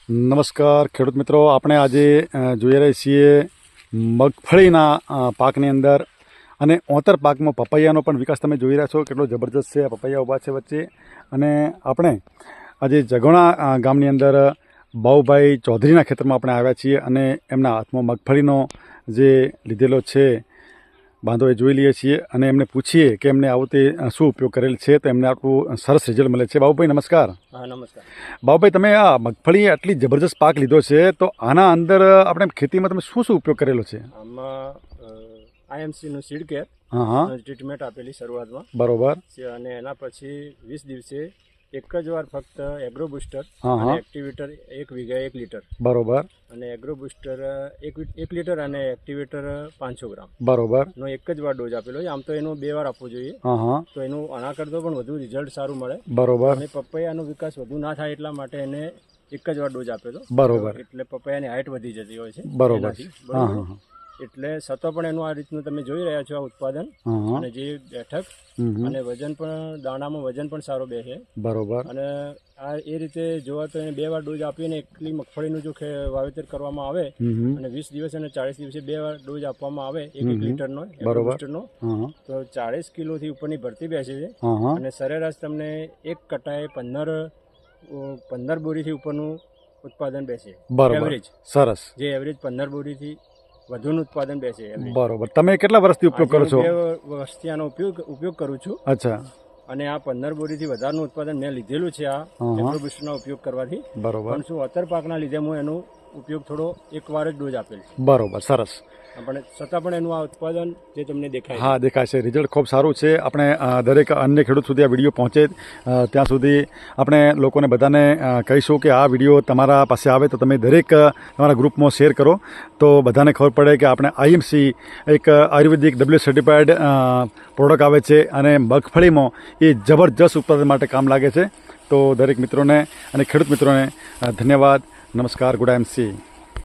નમસ્કાર ખેડૂત મિત્રો, આપણે આજે જોઈ રહ્યા છીએ મગફળીના પાકની અંદર અને ઓતર પાકમાં પપૈયાનો પણ વિકાસ તમે જોઈ રહ્યા છો કેટલો જબરજસ્ત છે. પપૈયા ઊભા છે વચ્ચે. અને આપણે આજે જગોણા ગામની અંદર બાઉભાઈ ચૌધરીના ખેતરમાં આપણે આવ્યા છીએ અને એમના હાથમાં મગફળીનો જે લીધેલો છે બાંધો એ જોઈ લઈએ છીએ અને એમને પૂછીએ કે એમને આવું તે શું ઉપયોગ કરેલ છે, તો એમને આટલું સરસ રિઝલ્ટ મળે છે. બાબુભાઈ નમસ્કાર. હા નમસ્કાર. બાબુભાઈ, તમે આ મગફળી આટલી જબરજસ્ત પાક લીધો છે, તો આના અંદર આપણે ખેતીમાં તમે શું શું ઉપયોગ કરેલો છે? આમાં આઈએમસીનું સીડ કેર ટ્રીટમેન્ટ આપેલી શરૂઆતમાં, બરોબર. અને એના પછી 20 દિવસે એક જ વાર ફક્ત એગ્રો બુસ્ટર એક્ટિવેટર 1 વીઘા 1 લીટર, બરોબર. અને એગ્રો બુસ્ટર 1 લીટર અને એક્ટિવેટર 500 ગ્રામ, બરોબર નો એક જ વાર ડોઝ આપેલો છે. આમ તો એનો 2 વાર આપવો જોઈએ, તો એનું આના કરતો પણ વધુ રિઝલ્ટ સારું મળે. બરોબર. અને પપૈયાનો વિકાસ વધુ ના થાય એટલા માટે એને એક જ વાર ડોઝ આપેલો. બરોબર. એટલે પપૈયાની હાઈટ વધી જતી હોય છે. બરોબર. એટલે છતાં પણ એનું આ રીતનું તમે જોઈ રહ્યા છો આ ઉત્પાદન અને જે બેઠક અને વજન પણ, દાણામાં વજન પણ સારો બેસે. બરોબર. અને આ એ રીતે જોવા તો એને 2 વાર ડોઝ આપીને એકલી મગફળીનું જો વાવેતર કરવામાં આવે અને 20 દિવસ અને 40 દિવસે 2 વાર ડોઝ આપવામાં આવે 1 લીટરનો, બરોબરનો, તો 40 કિલોથી ઉપરની ભરતી બેસે છે. અને સરેરાશ તમને એક કટાએ 15 બોરીથી ઉપરનું ઉત્પાદન બેસે. એવરેજ સરસ, જે એવરેજ 15 બોરીથી વધુનું ઉત્પાદન બેસે. બરોબર. તમે કેટલા વર્ષથી ઉપયોગ કરો છો? 2 વર્ષથી આનો ઉપયોગ કરું છું. અચ્છા. અને આ 15 બોરીથી વધારેનું ઉત્પાદન મેં લીધેલું છે આ એગ્રો બુસ્ટરનો ઉપયોગ કરવાથી. બરોબર. પણ શું અતર પાકના લીધે હું એનો ઉપયોગ થોડો એક વાર જ ડોઝ આપેલ છે. બરોબર, સરસ. પણ છતાં પણ એનું આ ઉત્પાદન જે તમને દેખાય, હા દેખાય છે, રિઝલ્ટ ખૂબ સારું છે. આપણે દરેક અન્ય ખેડૂત સુધી આ વિડીયો પહોંચે ત્યાં સુધી આપણે લોકોને બધાને કહીશું કે આ વિડીયો તમારા પાસે આવે તો તમે દરેક તમારા ગ્રુપમાં શેર કરો, તો બધાને ખબર પડે કે આપણે આઈએમસી એક આયુર્વેદિક ડબલ્યુ સર્ટિફાઈડ પ્રોડક્ટ આવે છે અને મગફળીમાં એ જબરજસ્ત ઉત્પાદન માટે કામ લાગે છે. તો દરેક મિત્રોને અને ખેડૂત મિત્રોને ધન્યવાદ. નમસ્કાર. ગુડ આઈએમસી.